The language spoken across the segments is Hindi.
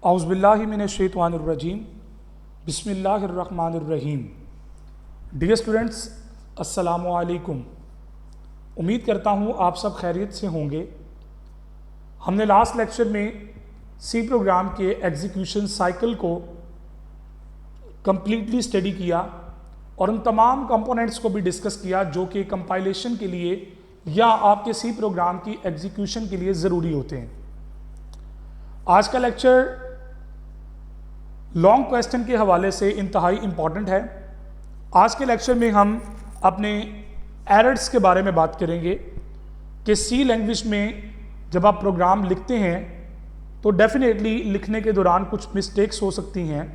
औज़ुबिल्लाहिमिनश्शैतानिर्रजीम बिस्मिल्लाहिर्रहमानिर्रहीम। डियर स्टूडेंट्स, अस्सलामु अलैकुम। उम्मीद करता हूँ आप सब खैरियत से होंगे। हमने लास्ट लेक्चर में सी प्रोग्राम के एग्जीक्यूशन साइकिल को कम्प्लीटली स्टडी किया और उन तमाम कंपोनेंट्स को भी डिस्कस किया जो कि कंपाइलेशन के लिए या आपके सी प्रोग्राम की एग्जीक्यूशन के लिए ज़रूरी होते हैं। आज का लेक्चर लॉन्ग क्वेश्चन के हवाले से इंतहाई इम्पॉर्टेंट है। आज के लेक्चर में हम अपने एरर्स के बारे में बात करेंगे कि सी लैंग्वेज में जब आप प्रोग्राम लिखते हैं तो डेफिनेटली लिखने के दौरान कुछ मिस्टेक्स हो सकती हैं।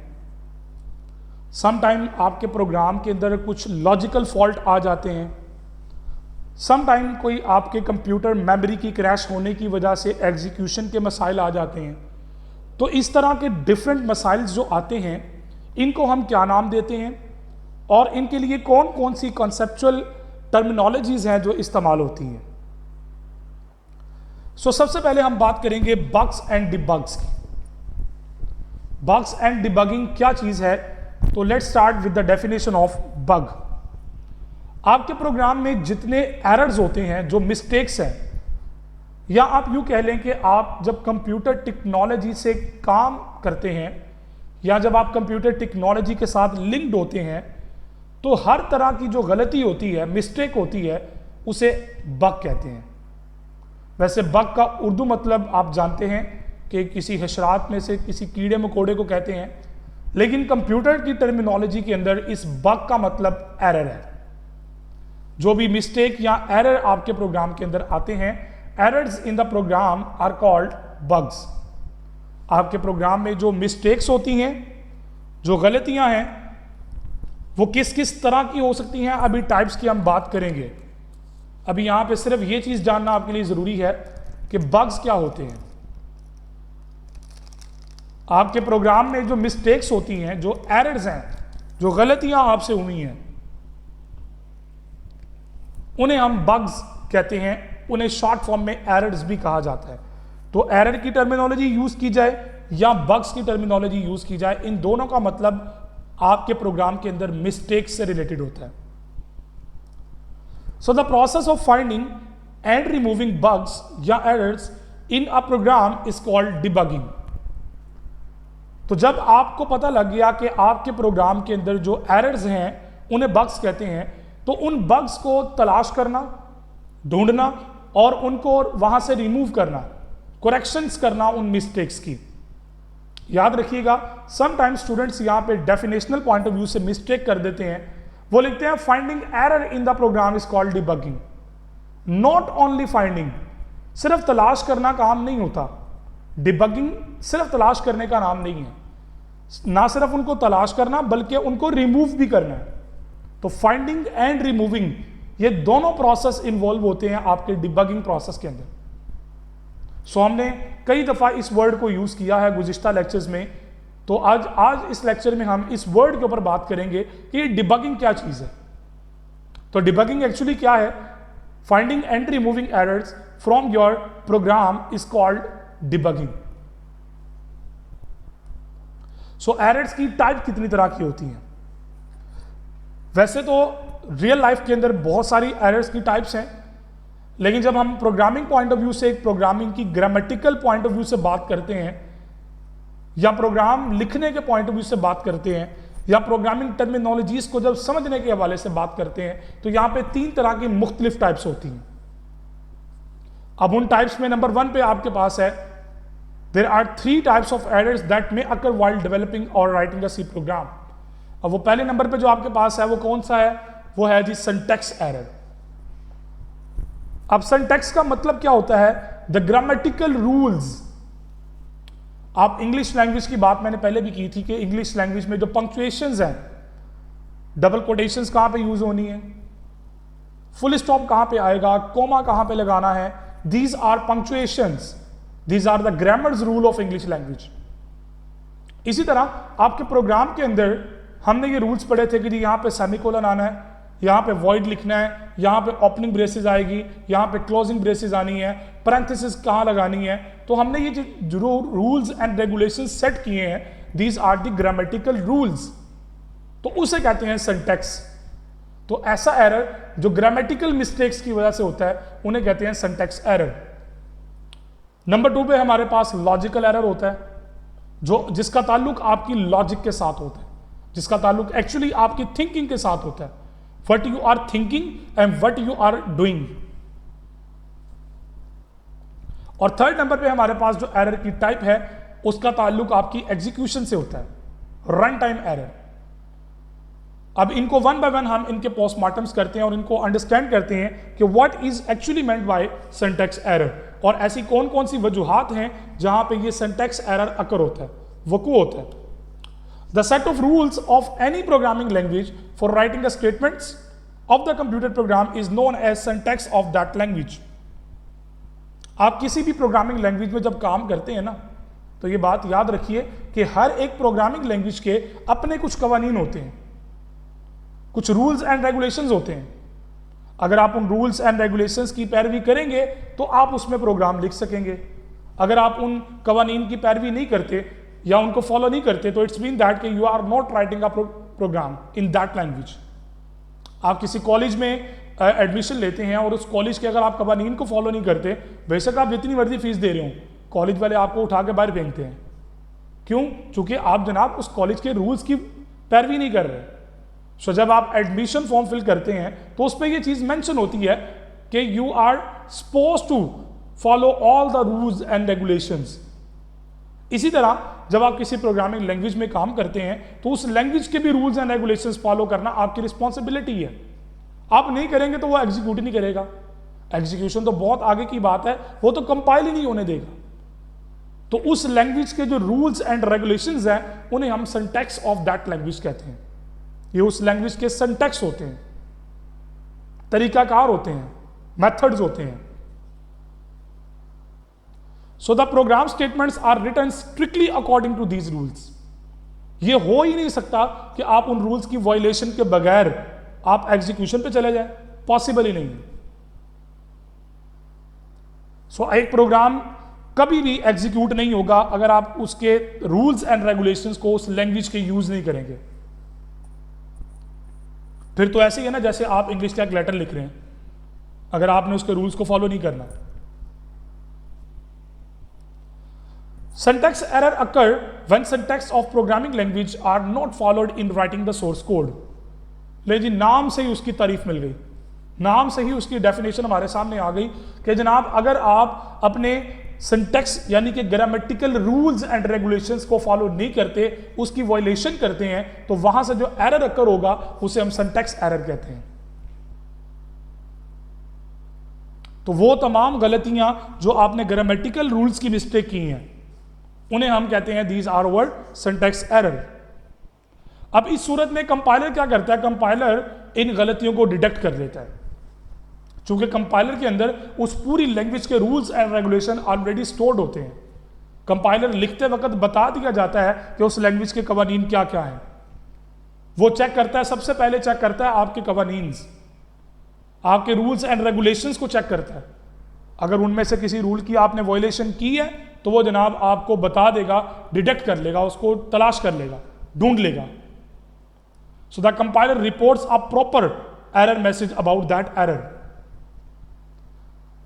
सम टाइम आपके प्रोग्राम के अंदर कुछ लॉजिकल फॉल्ट आ जाते हैं। सम टाइम कोई आपके कंप्यूटर मेमोरी की क्रैश होने की वजह से एग्जीक्यूशन के मसाइल आ जाते हैं। तो इस तरह के डिफरेंट मसाइल जो आते हैं इनको हम क्या नाम देते हैं और इनके लिए कौन कौन सी कॉन्सेप्चुअल टर्मिनोलॉजीज हैं जो इस्तेमाल होती हैं। सबसे पहले हम बात करेंगे बग्स एंड डिबग्स की। बग्स एंड डिबगिंग क्या चीज़ है, तो let's start with the definition of bug. आपके प्रोग्राम में जितने एरर्स होते हैं, जो मिस्टेक्स हैं, या आप यूँ कह लें कि आप जब कंप्यूटर टेक्नोलॉजी से काम करते हैं या जब आप कंप्यूटर टेक्नोलॉजी के साथ लिंक्ड होते हैं तो हर तरह की जो गलती होती है, मिस्टेक होती है, उसे बग कहते हैं। वैसे बग का उर्दू मतलब आप जानते हैं कि किसी हशरात में से किसी कीड़े मकोड़े को कहते हैं, लेकिन कंप्यूटर की टर्मिनोलॉजी के अंदर इस बग का मतलब एरर है। जो भी मिस्टेक या एरर आपके प्रोग्राम के अंदर आते हैं, errors in the program are called bugs. आपके प्रोग्राम में जो मिस्टेक्स होती हैं, जो गलतियां हैं, वो किस किस तरह की हो सकती हैं, अभी टाइप्स की हम बात करेंगे। अभी यहां पे सिर्फ ये चीज जानना आपके लिए जरूरी है कि बग्स क्या होते हैं। आपके प्रोग्राम में जो मिस्टेक्स होती हैं, जो एरर्स हैं, जो गलतियां आपसे हुई हैं, उन्हें हम बग्स कहते हैं। उन्हें शॉर्ट फॉर्म में एरर्स भी कहा जाता है। तो एरर की टर्मिनोलॉजी यूज की जाए या बग्स की टर्मिनोलॉजी यूज की जाए, इन दोनों का मतलब आपके प्रोग्राम के अंदर मिस्टेक से रिलेटेड होता है। So the process of finding and removing bugs या errors in a program is called debugging. तो जब आपको पता लग गया कि आपके प्रोग्राम के अंदर जो एरर्स हैं उन्हें बग्स कहते हैं, तो उन बग्स को तलाश करना, ढूंढना और उनको वहां से रिमूव करना, करेक्शंस करना उन मिस्टेक्स की। याद रखिएगा, समटाइम्स स्टूडेंट्स यहां पे डेफिनेशनल पॉइंट ऑफ व्यू से मिस्टेक कर देते हैं। वो लिखते हैं finding error in the program is called debugging. Not only finding, सिर्फ तलाश करना काम नहीं होता। डिबगिंग सिर्फ तलाश करने का नाम नहीं है। ना सिर्फ उनको तलाश करना बल्कि उनको रिमूव भी करना है। तो फाइंडिंग एंड रिमूविंग, ये दोनों प्रोसेस इन्वॉल्व होते हैं आपके डिबगिंग प्रोसेस के अंदर। हमने कई दफ़ा इस वर्ड को यूज़ किया है गुज़िश्ता लेक्चर्स में। तो आज इस लेक्चर में हम इस वर्ड के ऊपर बात करेंगे कि ये डिबगिंग क्या चीज़ है। तो डिबगिंग एक्चुअली क्या है? Finding and removing errors from your program is called debugging. Errors की टाइप कितनी तरह की होती हैं? वैसे तो रियल लाइफ के अंदर बहुत सारी एरर्स की टाइप्स हैं, लेकिन जब हम प्रोग्रामिंग पॉइंट ऑफ व्यू से, एक प्रोग्रामिंग की ग्रामेटिकल पॉइंट ऑफ व्यू से बात करते हैं, या प्रोग्राम लिखने के पॉइंट ऑफ व्यू से बात करते हैं, या प्रोग्रामिंग टर्मिनोलॉजीज को जब समझने के हवाले से बात करते हैं, तो यहां पे 3 तरह की मुख्तलिफ टाइप्स होती हैं। अब उन टाइप्स में नंबर 1 पे आपके पास है, there are 3 types of errors that may occur while developing और राइटिंग अ सी प्रोग्राम। अब वो पहले नंबर पे जो आपके पास है वो कौन सा है? वो है जी सिंटैक्स एरर। अब सिंटैक्स का मतलब क्या होता है? The grammatical rules. आप इंग्लिश लैंग्वेज की बात मैंने पहले भी की थी कि इंग्लिश लैंग्वेज में जो पंक्चुएशंस हैं, डबल कोटेशंस कहां पे यूज होनी है, फुल स्टॉप कहां पे आएगा, कोमा कहां पे लगाना है, these are punctuations, these are the grammars rule of English language. इसी तरह आपके प्रोग्राम के अंदर हमने ये रूल्स पढ़े थे कि यहां पे सेमीकोलन आना है, यहाँ पे void लिखना है, यहाँ पे ओपनिंग ब्रेसेस आएगी, यहाँ पे क्लोजिंग ब्रेसेस आनी है, पैरेंथेसिस कहाँ लगानी है। तो हमने ये जो रूल्स एंड रेगुलेशन सेट किए हैं, these are the grammatical rules, तो उसे कहते हैं सिंटैक्स। तो ऐसा एरर जो ग्रामेटिकल मिस्टेक्स की वजह से होता है उन्हें कहते हैं सिंटैक्स एरर। नंबर 2 पे हमारे पास लॉजिकल एरर होता है, जो जिसका ताल्लुक आपकी लॉजिक के साथ होता है, जिसका ताल्लुक एक्चुअली आपकी थिंकिंग के साथ होता है, what you are thinking and what you are doing. और थर्ड नंबर पे हमारे पास जो एरर की टाइप है उसका ताल्लुक आपकी एग्जीक्यूशन से होता है, रन टाइम एरर। अब इनको वन बाय वन हम इनके पोस्टमार्टम्स करते हैं और इनको अंडरस्टैंड करते हैं कि what is actually meant by syntax error, और ऐसी कौन कौन सी वजूहात हैं जहां पे ये सिंटैक्स एरर अकर होता है, वकू होता है। The set of rules of any programming language for writing the statements of the computer program is known as syntax of that language. आप किसी भी प्रोग्रामिंग लैंग्वेज में जब काम करते हैं ना, तो ये बात याद रखिए कि हर एक प्रोग्रामिंग लैंग्वेज के अपने कुछ कवानीन होते हैं, कुछ रूल्स एंड रेगुलेशंस होते हैं। अगर आप उन रूल्स एंड रेगुलेशंस की पैरवी करेंगे तो आप उसमें प्रोग्राम लिख सकेंगे। अगर आप उन कवानीन की पैरवी नहीं करते या उनको फॉलो नहीं करते तो इट्स मीन दैट कि you are not writing a program in that language. आप किसी कॉलेज में एडमिशन लेते हैं और उस कॉलेज के अगर आप कवानीन को फॉलो नहीं करते, बेशक आप जितनी मर्जी फीस दे रहे हो, कॉलेज वाले आपको उठा के बाहर फेंकते हैं। क्यों? चूंकि आप जनाब उस कॉलेज के रूल्स की पैरवी नहीं कर रहे। सो जब आप एडमिशन फॉर्म फिल करते हैं तो उस पर यह चीज मेंशन होती है कि you are suppose to follow all the rules and regulations. इसी तरह जब आप किसी प्रोग्रामिंग लैंग्वेज में काम करते हैं तो उस लैंग्वेज के भी रूल्स एंड रेगुलेशंस फॉलो करना आपकी रिस्पॉन्सिबिलिटी है। आप नहीं करेंगे तो वो एग्जीक्यूट नहीं करेगा। एग्जीक्यूशन तो बहुत आगे की बात है, वो तो कंपाइल ही नहीं होने देगा। तो उस लैंग्वेज के जो रूल्स एंड रेगुलेशंस हैं उन्हें हम सिंटैक्स ऑफ दैट लैंग्वेज कहते हैं। ये उस लैंग्वेज के सिंटैक्स होते हैं, तरीकाकार होते हैं, मेथड्स होते हैं। So the program statements are written strictly according to these rules. ये हो ही नहीं सकता कि आप उन रूल्स की वायलेशन के बगैर आप एग्जीक्यूशन पे चले जाए, पॉसिबल ही नहीं है। सो एक प्रोग्राम कभी भी एग्जीक्यूट नहीं होगा अगर आप उसके रूल्स एंड रेगुलेशंस को उस लैंग्वेज के यूज नहीं करेंगे। फिर तो ऐसे ही है ना, जैसे आप इंग्लिश का एक लेटर लिख रहे हैं, अगर आपने उसके रूल्स को फॉलो नहीं करना। Syntax error occur when syntax of programming language are not followed in writing the source code. ले जी, नाम से ही उसकी तारीफ मिल गई, नाम से ही उसकी डेफिनेशन हमारे सामने आ गई कि जनाब अगर आप अपने सिंटैक्स यानी कि ग्रामेटिकल रूल्स एंड रेगुलेशंस को फॉलो नहीं करते, उसकी वायलेशन करते हैं, तो वहां से जो एरर अकर होगा उसे हम सिंटैक्स एरर कहते हैं। तो वो तमाम गलतियां जो आपने ग्रामेटिकल रूल्स की मिस्टेक की हैं उन्हें हम कहते हैं these are word syntax error. अब इस सूरत में कंपाइलर क्या करता है? कंपाइलर इन गलतियों को डिटेक्ट कर देता है। चूंकि कंपाइलर के अंदर उस पूरी लैंग्वेज के rules and regulation already stored होते हैं। कंपाइलर लिखते वक्त बता दिया जाता है कि उस लैंग्वेज के कवानीन क्या क्या हैं। वो चेक करता है, सबसे पहले चेक करता है आपके कवानीन, आपके रूल्स एंड रेगुलेशंस को चेक करता है। अगर उनमें से किसी रूल की आपने वायलेशन की है तो वो जनाब आपको बता देगा, डिटेक्ट कर लेगा, उसको तलाश कर लेगा, ढूंढ लेगा। So the compiler reports a proper error message about that error.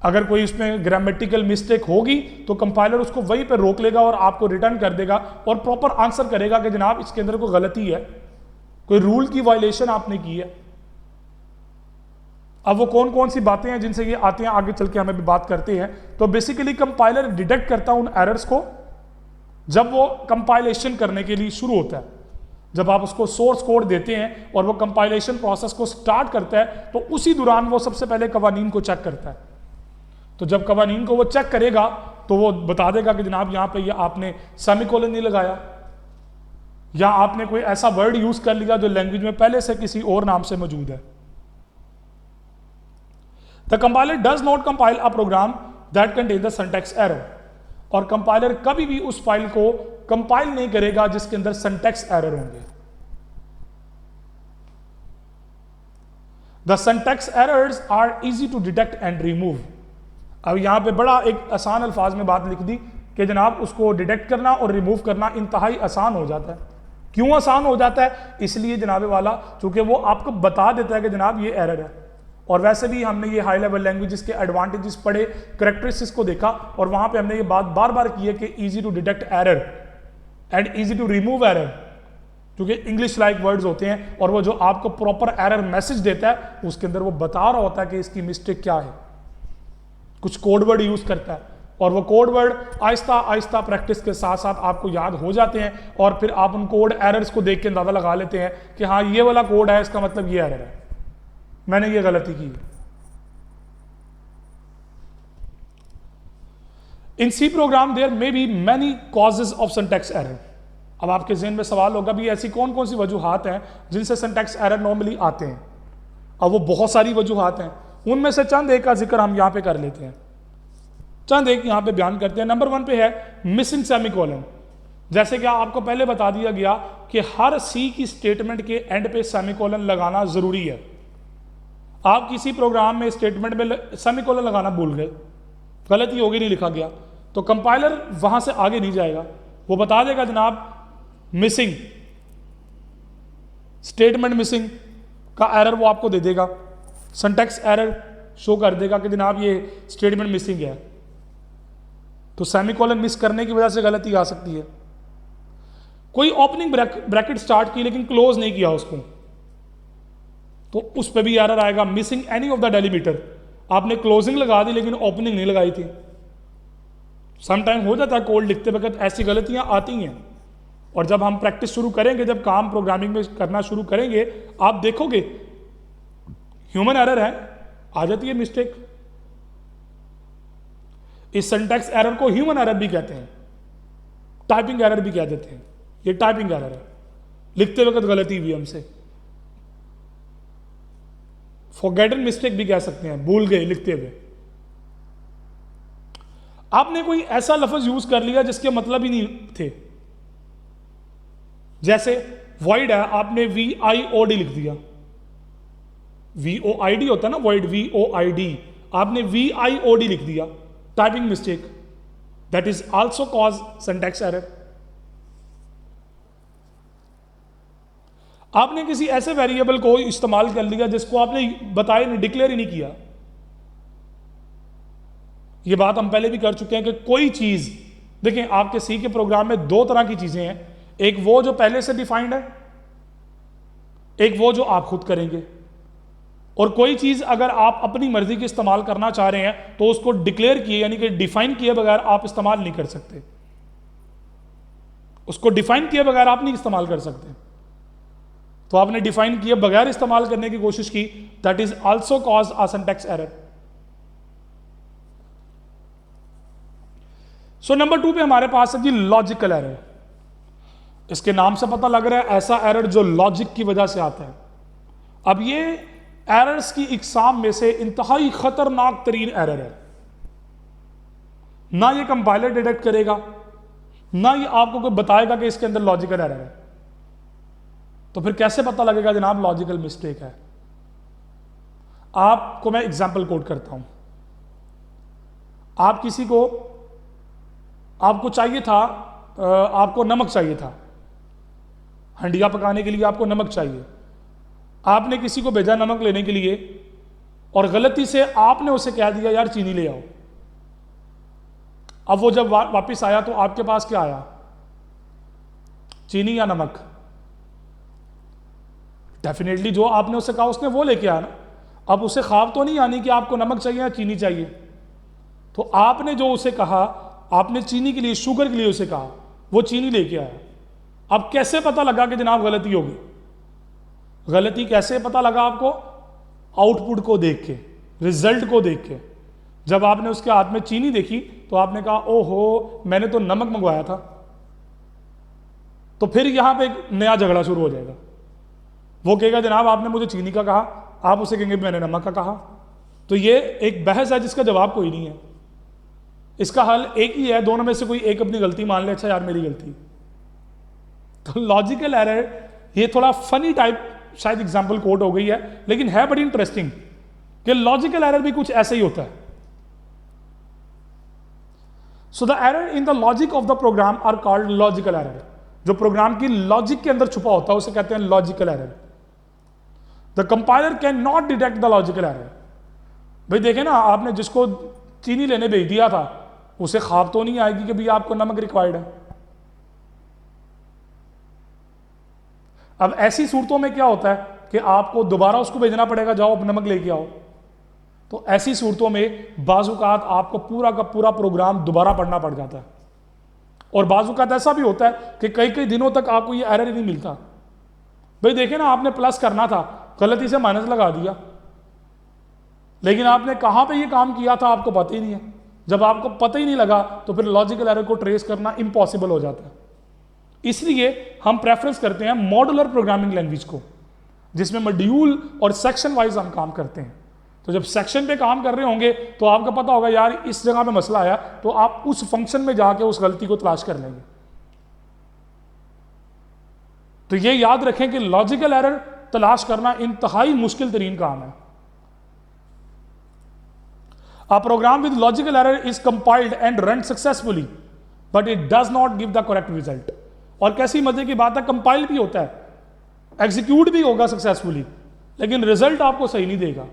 अगर कोई इसमें ग्रामेटिकल मिस्टेक होगी तो कंपाइलर उसको वहीं पे रोक लेगा और आपको रिटर्न कर देगा और प्रॉपर आंसर करेगा कि जनाब इसके अंदर कोई गलती है, कोई रूल की वायलेशन आपने की है। अब वो कौन कौन सी बातें हैं जिनसे ये आते हैं, आगे चल के हमें भी बात करते हैं। तो बेसिकली कंपाइलर डिटेक्ट करता है उन एरर्स को जब वो कंपाइलेशन करने के लिए शुरू होता है। जब आप उसको सोर्स कोड देते हैं और वो कंपाइलेशन प्रोसेस को स्टार्ट करता है तो उसी दौरान वो सबसे पहले कवानीन को चेक करता है। तो जब कवानीन को वो चेक करेगा तो वो बता देगा कि जनाब यहाँ पे ये आपने सेमीकोलन नहीं लगाया या आपने कोई ऐसा वर्ड यूज कर लिया जो लैंग्वेज में पहले से किसी और नाम से मौजूद है। The compiler does not compile a program that contain the syntax error. और कंपाइलर कभी भी उस फाइल को कंपाइल नहीं करेगा जिसके अंदर सिंटैक्स एरर होंगे। The syntax errors are easy to detect and remove. अब यहाँ पे बड़ा एक आसान अल्फाज में बात लिख दी कि जनाब उसको डिटेक्ट करना और रिमूव करना इंतहाई आसान हो जाता है। क्यों आसान हो जाता है? इसलिए जनाब वाला चूंकि वो आपको बता देता है कि जनाब ये एरर है। और वैसे भी हमने ये हाई लेवल लैंग्वेजेस के एडवांटेजेस पढ़े, करेक्टरिस्टिक्स को देखा, और वहां पे हमने ये बात बार बार की है कि easy to detect error and easy to remove error, क्योंकि इंग्लिश लाइक वर्ड्स होते हैं और वो जो आपको प्रॉपर एरर मैसेज देता है उसके अंदर वो बता रहा होता है कि इसकी मिस्टेक क्या है, कुछ कोड वर्ड यूज करता है, और वो code word Aahista Aahista practice के साथ साथ आपको याद हो जाते हैं, और फिर आप उन कोड एरर्स को देख के अंदाजा लगा लेते हैं कि हाँ ये वाला कोड है, इसका मतलब ये एरर है, मैंने ये गलती की। In C program there may be many causes of syntax error. अब आपके जहन में सवाल होगा भी ऐसी कौन कौन सी वजूहात हैं जिनसे सिंटैक्स एरर नॉर्मली आते हैं। अब वो बहुत सारी वजूहात हैं, उनमें से चंद एक का जिक्र हम यहां पे कर लेते हैं, चंद एक यहां पे बयान करते हैं। नंबर 1 पे है मिसिंग सेमीकोलन। जैसे कि आपको पहले बता दिया गया कि हर सी की स्टेटमेंट के एंड पे सेमीकोलन लगाना जरूरी है। आप किसी प्रोग्राम में स्टेटमेंट में सेमीकोलन लगाना भूल गए, गलती होगी, नहीं लिखा गया, तो कंपाइलर वहां से आगे नहीं जाएगा, वो बता देगा जनाब मिसिंग, स्टेटमेंट मिसिंग का एरर वो आपको दे देगा, सिंटैक्स एरर शो कर देगा कि जनाब ये स्टेटमेंट मिसिंग है। तो सेमीकोलन मिस करने की वजह से गलती आ सकती है। कोई ओपनिंग ब्रैकेट स्टार्ट की लेकिन क्लोज नहीं किया उसको, तो उस पर भी एरर आएगा, missing any of the delimiter. आपने क्लोजिंग लगा दी लेकिन ओपनिंग नहीं लगाई थी। समटाइम हो जाता है कोड लिखते वक्त ऐसी गलतियां आती हैं, और जब हम प्रैक्टिस शुरू करेंगे, जब काम प्रोग्रामिंग में करना शुरू करेंगे, आप देखोगे ह्यूमन एरर है, आ जाती है मिस्टेक। इस सिंटैक्स एरर को ह्यूमन एरर भी कहते हैं, टाइपिंग एरर भी कह देते हैं। ये टाइपिंग एरर है, लिखते वक्त गलती हुई हमसे, फॉरगेटन मिस्टेक भी कह सकते हैं, भूल गए लिखते हुए। आपने कोई ऐसा लफ्ज यूज कर लिया जिसके मतलब ही नहीं थे, जैसे वॉइड है, आपने VIOD लिख दिया, VOID होता है ना वॉइड, VOID, आपने VIOD लिख दिया, typing mistake, that is also cause syntax error. आपने किसी ऐसे वेरिएबल को इस्तेमाल कर लिया जिसको आपने बताया नहीं, डिक्लेयर ही नहीं किया। ये बात हम पहले भी कर चुके हैं कि कोई चीज, देखें आपके सी के प्रोग्राम में दो तरह की चीजें हैं, एक वो जो पहले से डिफाइंड है, एक वो जो आप खुद करेंगे। और कोई चीज अगर आप अपनी मर्जी की इस्तेमाल करना चाह रहे हैं तो उसको डिक्लेयर किए यानी कि डिफाइन किए बगैर आप इस्तेमाल नहीं कर सकते, उसको डिफाइन किए बगैर आप नहीं इस्तेमाल कर सकते। तो आपने डिफाइन किए बगैर इस्तेमाल करने की कोशिश की, that is also cause a syntax error. So number 2 पे हमारे पास है जी लॉजिकल एरर। इसके नाम से पता लग रहा है ऐसा एरर जो लॉजिक की वजह से आता है। अब ये एरर्स की इकसाम में से इंतहाई खतरनाक तरीन एरर है। ना ये कंपाइलर डिटेक्ट करेगा, ना ये आपको कोई बताएगा कि इसके अंदर लॉजिकल एरर है। तो फिर कैसे पता लगेगा जनाब लॉजिकल मिस्टेक है? आपको मैं एग्जाम्पल कोट करता हूं। आप किसी को, आपको चाहिए था, आपको नमक चाहिए था, हंडिया पकाने के लिए आपको नमक चाहिए। आपने किसी को भेजा नमक लेने के लिए और गलती से आपने उसे कह दिया यार चीनी ले आओ। अब वो जब वापस आया तो आपके पास क्या आया, चीनी या नमक? डेफिनेटली जो आपने उसे कहा उसने वो लेके आया ना। अब उसे ख्वाब तो नहीं आनी कि आपको नमक चाहिए या चीनी चाहिए। तो आपने जो उसे कहा, आपने चीनी के लिए, शुगर के लिए उसे कहा, वो चीनी लेके आया। अब कैसे पता लगा कि जनाब गलती होगी? गलती कैसे पता लगा आपको? आउटपुट को देख के, रिजल्ट को देख के। जब आपने उसके हाथ में चीनी देखी तो आपने कहा ओहो मैंने तो नमक मंगवाया था। तो फिर यहां पे एक नया झगड़ा शुरू हो जाएगा। वो कहेगा जनाब आपने मुझे चीनी का कहा, आप उसे कहेंगे मैंने नमक का कहा। तो ये एक बहस है जिसका जवाब कोई नहीं है। इसका हल एक ही है, दोनों में से कोई एक अपनी गलती मान ले, अच्छा यार मेरी गलती। तो लॉजिकल एरर ये थोड़ा फनी टाइप शायद एग्जाम्पल कोट हो गई है, लेकिन है बड़ी इंटरेस्टिंग कि लॉजिकल एरर भी कुछ ऐसे ही होता है. So the error in the logic of the program are called logical error. जो प्रोग्राम की लॉजिक के अंदर छुपा होता है उसे कहते हैं logical error. The compiler can not detect the logical error. भाई देखे ना, आपने जिसको चीनी लेने भेज दिया था उसे ख्वाब तो नहीं आएगी कि भैया आपको नमक रिक्वायर्ड है. अब ऐसी सूरतों में क्या होता है कि आपको दोबारा उसको भेजना पड़ेगा, जाओ अब नमक लेके आओ. तो ऐसी सूरतों में बाज़-औक़ात आपको पूरा का पूरा प्रोग्राम दोबारा पढ़ना पड़ जाता है. और बाज़-औक़ात ऐसा भी होता है कि कई कई दिनों तक आपको ये एरर ही नहीं मिलता. भाई देखे ना, आपने प्लस करना था, गलती से माइनस लगा दिया, लेकिन आपने कहाँ पे ये काम किया था आपको पता ही नहीं है. जब आपको पता ही नहीं लगा तो फिर लॉजिकल एरर को ट्रेस करना इम्पॉसिबल हो जाता है. इसलिए हम प्रेफरेंस करते हैं मॉड्यूलर प्रोग्रामिंग लैंग्वेज को, जिसमें मॉड्यूल और सेक्शन वाइज हम काम करते हैं. तो जब सेक्शन पे काम कर रहे होंगे तो आपको पता होगा यार इस जगह पे मसला आया, तो आप उस फंक्शन में जाके उस गलती को तलाश कर लेंगे. तो ये याद रखें कि लॉजिकल एरर तलाश करना इंतहाई मुश्किल तरीन काम है. A program with logical error is compiled and run successfully, but it does not give the correct result. और कैसी मजे की बात है, कंपाइल भी होता है, एग्जीक्यूट भी होगा सक्सेसफुली, लेकिन रिजल्ट आपको सही नहीं देगा.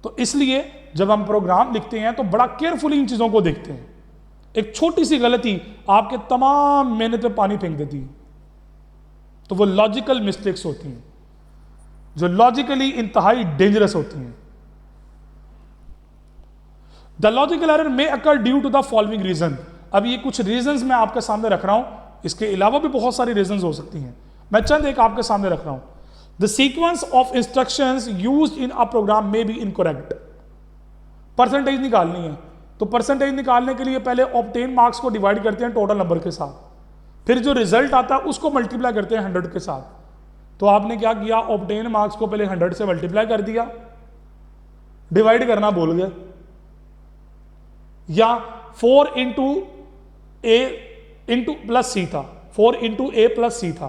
तो इसलिए जब हम प्रोग्राम लिखते हैं तो बड़ा केयरफुली इन चीजों को देखते हैं. एक छोटी सी गलती आपके तमाम मेहनत पे पानी फेंक देती है. तो वो लॉजिकल मिस्टेक्स होती हैं जो लॉजिकली इंतहाई डेंजरस होती हैं. The logical error may occur due to the following reason. अब ये कुछ रीजंस मैं आपके सामने रख रहा हूं, इसके अलावा भी बहुत सारी रीजंस हो सकती हैं, मैं चंद एक आपके सामने रख रहा हूं. The sequence of instructions used in a program may be incorrect. Percentage निकालनी है तो परसेंटेज निकालने के लिए पहले ऑब्टेन मार्क्स को डिवाइड करते हैं टोटल नंबर के साथ, फिर जो रिजल्ट आता है उसको मल्टीप्लाई करते हैं 100 के साथ. तो आपने क्या किया, ऑब्टेन मार्क्स को पहले 100 से मल्टीप्लाई कर दिया, डिवाइड करना भूल गए, या 4 इंटू ए इंटू प्लस सी था, 4 इंटू ए प्लस सी था.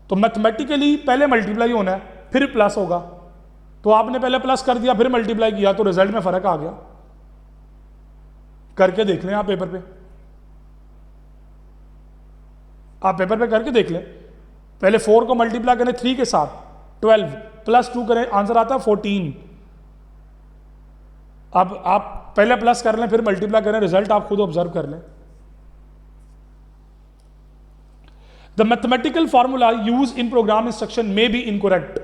तो मैथमेटिकली पहले मल्टीप्लाई होना है फिर प्लस होगा, तो आपने पहले प्लस कर दिया फिर मल्टीप्लाई किया, तो रिजल्ट में फर्क आ गया. करके देख लें आप पेपर पे, आप पेपर पे करके देख लें. पहले 4 को मल्टीप्लाई करें 3 के साथ 12 प्लस 2 करें, आंसर आता है 14. अब आप पहले प्लस कर लें फिर मल्टीप्लाई करें, रिजल्ट आप खुद ऑब्जर्व कर लें. The mathematical formula use in programme instruction में बी इनकरेक्ट.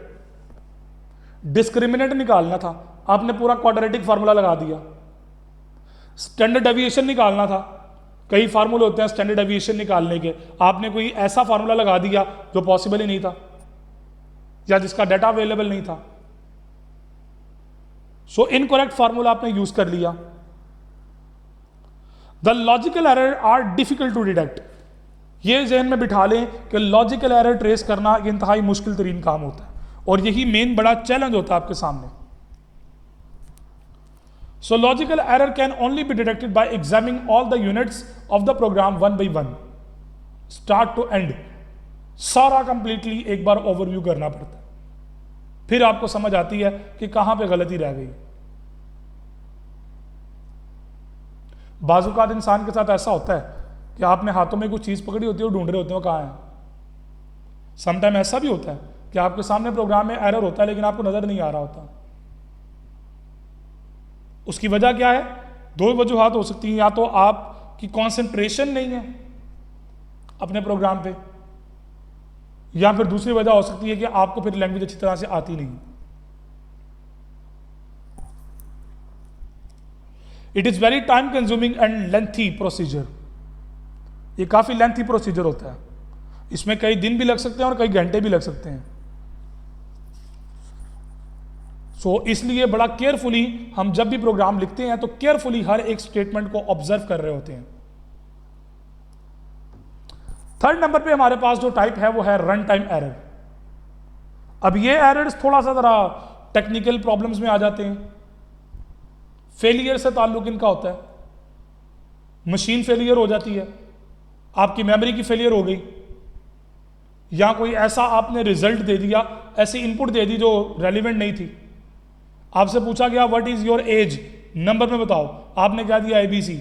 डिस्क्रिमिनेंट निकालना था, आपने पूरा क्वाड्रेटिक फार्मूला लगा दिया. स्टैंडर्ड डेविएशन निकालना था, कई फार्मूले होते हैं स्टैंडर्ड डेविएशन निकालने के, आपने कोई ऐसा फार्मूला लगा दिया जो पॉसिबल ही नहीं था या जिसका डाटा अवेलेबल नहीं था. सो इनकरेक्ट फार्मूला आपने यूज कर लिया. The logical error are difficult to detect. ये जहन में बिठा लें कि लॉजिकल एरर ट्रेस करना इंतहाई मुश्किल तरीन काम होता है, और यही मेन बड़ा चैलेंज होता है आपके सामने. So logical error can only be detected by examining all the units of the program one by one, start to end. सारा कंप्लीटली एक बार ओवरव्यू करना पड़ता है, फिर आपको समझ आती है कि कहां पे गलती रह गई. बाज़-औक़ात इंसान के साथ ऐसा होता है कि आपने हाथों में कुछ चीज़ पकड़ी होती है और ढूंढ रहे होते हो कहाँ है. समटाइम ऐसा भी होता है कि आपके सामने प्रोग्राम में एरर होता है लेकिन आपको नजर नहीं आ रहा होता. उसकी वजह क्या है? 2 वजूहात हो सकती हैं, या तो आपकी कंसंट्रेशन नहीं है अपने प्रोग्राम पे, या फिर दूसरी वजह हो सकती है कि आपको फिर लैंग्वेज अच्छी तरह से आती नहीं. It is very time consuming and lengthy procedure. ये काफी लेंथी प्रोसीजर होता है, इसमें कई दिन भी लग सकते हैं और कई घंटे भी लग सकते हैं. इसलिए बड़ा केयरफुली हम जब भी प्रोग्राम लिखते हैं तो केयरफुली हर एक स्टेटमेंट को ऑब्जर्व कर रहे होते हैं. थर्ड नंबर पे हमारे पास जो टाइप है वो है रन टाइम एरर. अब ये एरर्स थोड़ा सा जरा टेक्निकल प्रॉब्लम्स में आ जाते हैं. फेलियर से ताल्लुक इनका होता है, मशीन फेलियर हो जाती है, आपकी मेमोरी की फेलियर हो गई, या कोई ऐसा आपने रिजल्ट दे दिया, ऐसी इनपुट दे दी जो रेलिवेंट नहीं थी। आपसे पूछा गया what is your age, number में बताओ, आपने क्या दिया ABC।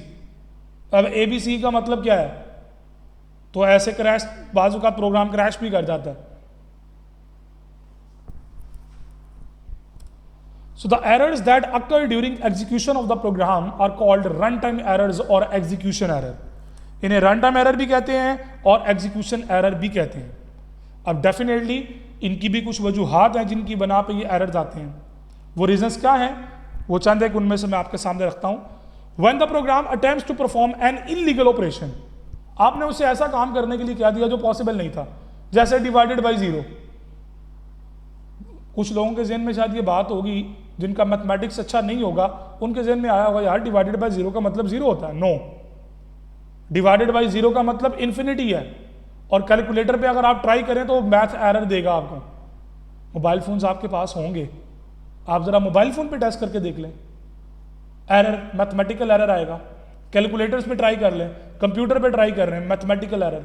अब ABC का मतलब क्या है, तो ऐसे क्रैश, बाजू का प्रोग्राम क्रैश भी कर जाता है। So the errors that occur during execution of the program are called runtime errors or execution error। इन्हें runtime error भी कहते हैं और execution error भी कहते हैं। अब डेफिनेटली इनकी भी कुछ वजूहात हैं जिनकी बना पे ये errors आते हैं। वो रीजंस क्या हैं, वो चंद एक उनमें से मैं आपके सामने रखता हूँ। When the program attempts to perform an illegal operation, आपने उसे ऐसा काम करने के लिए क्या दिया जो पॉसिबल नहीं था, जैसे डिवाइडेड बाई जीरो। कुछ लोगों के जहन में शायद ये बात होगी जिनका मैथमेटिक्स अच्छा नहीं होगा, उनके जहन में आया होगा यार डिवाइडेड बाय जीरो का मतलब जीरो होता है। नो, डिवाइडेड बाय जीरो का मतलब इन्फिनिटी है, और कैलकुलेटर पे अगर आप ट्राई करें तो मैथ एरर देगा आपको। मोबाइल फोन्स आपके पास होंगे, आप जरा मोबाइल फोन पे टेस्ट करके देख लें, एरर मैथमेटिकल एरर आएगा। कैलकुलेटर्स पे ट्राई कर लें, कंप्यूटर पे ट्राई कर रहे हैं, मैथमेटिकल एरर।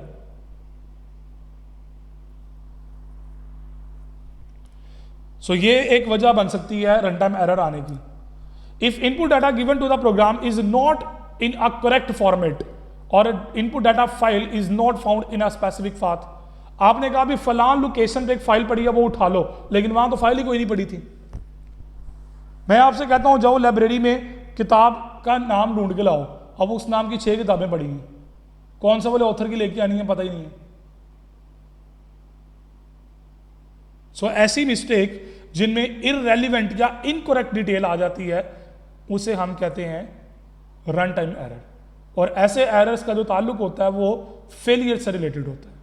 सो ये एक वजह बन सकती है रन टाइम एरर आने की। If input data given to the program is not in a correct format और input data file is not found in a specific path. आपने कहा भी फलान लोकेशन पे एक फाइल पड़ी है, वो उठा लो, लेकिन वहां तो फाइल ही कोई नहीं पड़ी थी। मैं आपसे कहता हूं जाओ लाइब्रेरी में किताब का नाम ढूंढ के लाओ, अब उस नाम की 6 किताबें पड़ी हैं, कौन सा बोले ऑथर की लेके आनी है पता ही नहीं है। सो ऐसी मिस्टेक जिनमें इररेलीवेंट या इनकरेक्ट डिटेल आ जाती है उसे हम कहते हैं रन टाइम एरर। और ऐसे एरर्स का जो ताल्लुक होता है वो फेलियर से रिलेटेड होता है।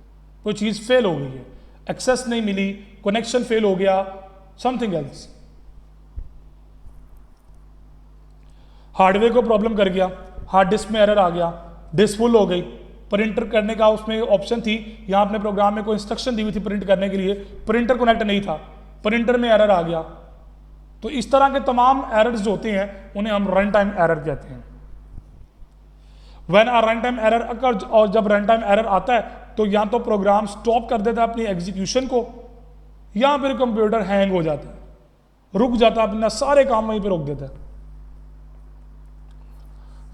कोई चीज़ फेल हो गई है, एक्सेस नहीं मिली, कनेक्शन फेल हो गया, समथिंग एल्स, हार्डवेयर को प्रॉब्लम कर गया, हार्ड डिस्क में एरर आ गया, डिस्क फुल हो गई, प्रिंटर करने का उसमें ऑप्शन थी, यहाँ अपने प्रोग्राम में कोई इंस्ट्रक्शन दी हुई थी प्रिंट करने के लिए, प्रिंटर कनेक्ट नहीं था, प्रिंटर में एरर आ गया। तो इस तरह के तमाम एरर्स जो होते हैं उन्हें हम रन टाइम एरर कहते हैं। When a run time error occurs, और जब रन टाइम एरर आता है तो या तो प्रोग्राम स्टॉप कर देता है अपनी एग्जीक्यूशन को, या फिर कंप्यूटर हैंग हो जाता है, रुक जाता है, अपना सारे काम वहीं पे रोक देता है।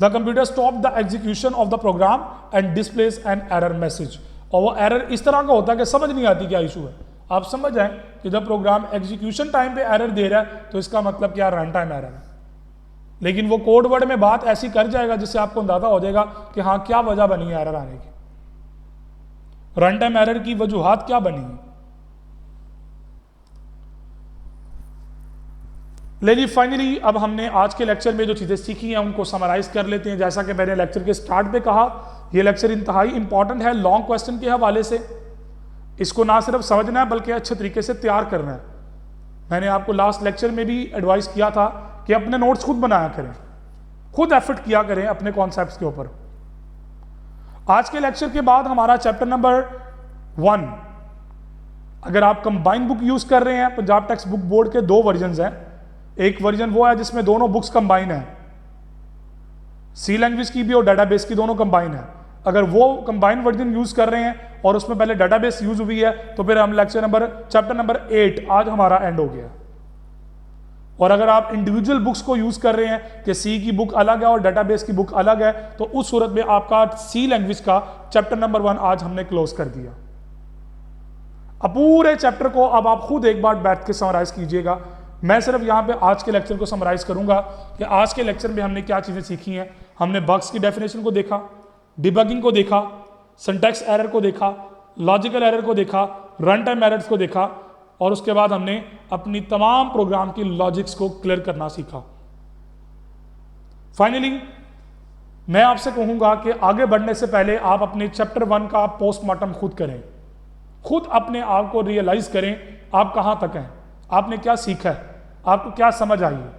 The computer stop the execution of the program and displays an error message. और वो एरर इस तरह का होता है कि समझ नहीं आती क्या इशू है। आप समझ जाएं कि जब प्रोग्राम एग्जीक्यूशन टाइम पे एरर दे रहा है तो इसका मतलब क्या, रन टाइम एरर है। लेकिन वो कोड वर्ड में बात ऐसी कर जाएगा जिससे आपको अंदाजा हो जाएगा कि हाँ क्या वजह बनी है एरर आने की, रन टाइम एरर की वजूहात क्या बनी है। लेकिन फाइनली अब हमने आज के लेक्चर में जो चीज़ें सीखी हैं उनको समराइज कर लेते हैं। जैसा कि मैंने लेक्चर के स्टार्ट पे कहा, यह लेक्चर इंतहाई इंपॉर्टेंट है लॉन्ग क्वेश्चन के हवाले से। इसको ना सिर्फ समझना है बल्कि अच्छे तरीके से तैयार करना है। मैंने आपको लास्ट लेक्चर में भी एडवाइस किया था कि अपने नोट्स खुद बनाया करें, खुद एफर्ट किया करें अपने कॉन्सेप्ट्स के ऊपर। आज के लेक्चर के बाद हमारा चैप्टर नंबर 1, अगर आप कंबाइन बुक यूज कर रहे हैं, पंजाब टेक्स्ट बुक बोर्ड के 2 वर्जन हैं। एक वर्जन वो है जिसमें दोनों बुक्स कंबाइन है, सी लैंग्वेज की भी और डाटाबेस की दोनों कंबाइन है। अगर वो कंबाइन वर्जन यूज कर रहे हैं और उसमें पहले डाटाबेस यूज हुई है तो फिर हम चैप्टर नंबर 8 आज हमारा एंड हो गया। और अगर आप इंडिविजुअल बुक्स को यूज कर रहे हैं कि सी की बुक अलग है और डाटाबेस की बुक अलग है, तो उस सूरत में आपका सी लैंग्वेज का चैप्टर नंबर 1 आज हमने क्लोज कर दिया। अब पूरे चैप्टर को अब आप खुद एक बार बैठ के समराइज कीजिएगा। मैं सिर्फ यहाँ पे आज के लेक्चर को समराइज करूंगा कि आज के लेक्चर में हमने क्या चीज़ें सीखी हैं। हमने बग्स की डेफिनेशन को देखा, डिबगिंग को देखा, सिंटैक्स एरर को देखा, लॉजिकल एरर को देखा, रन टाइम एरर्स को देखा, और उसके बाद हमने अपनी तमाम प्रोग्राम की लॉजिक्स को क्लियर करना सीखा। फाइनली मैं आपसे कहूँगा कि आगे बढ़ने से पहले आप अपने चैप्टर 1 का पोस्टमार्टम खुद करें, खुद अपने आप को रियलाइज करें आप कहाँ तक हैं, आपने क्या सीखा है, आपको क्या समझ आई है।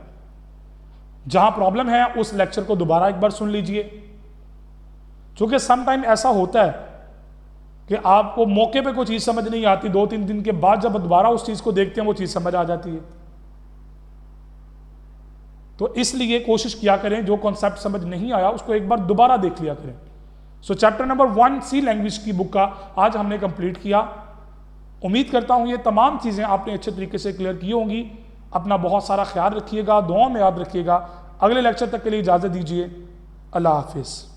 जहां प्रॉब्लम है उस लेक्चर को दोबारा एक बार सुन लीजिए, क्योंकि सम टाइम ऐसा होता है कि आपको मौके पे कोई चीज समझ नहीं आती, 2-3 दिन के बाद जब दोबारा उस चीज को देखते हैं वो चीज समझ आ जाती है। तो इसलिए कोशिश किया करें जो कॉन्सेप्ट समझ नहीं आया उसको एक बार दोबारा देख लिया करें। सो चैप्टर नंबर 1 सी लैंग्वेज की बुक का आज हमने कंप्लीट किया। उम्मीद करता हूँ ये तमाम चीज़ें आपने अच्छे तरीके से क्लियर की होंगी। अपना बहुत सारा ख्याल रखिएगा, दुआओं में याद रखिएगा। अगले लेक्चर तक के लिए इजाज़त दीजिए। अल्लाह हाफिज़।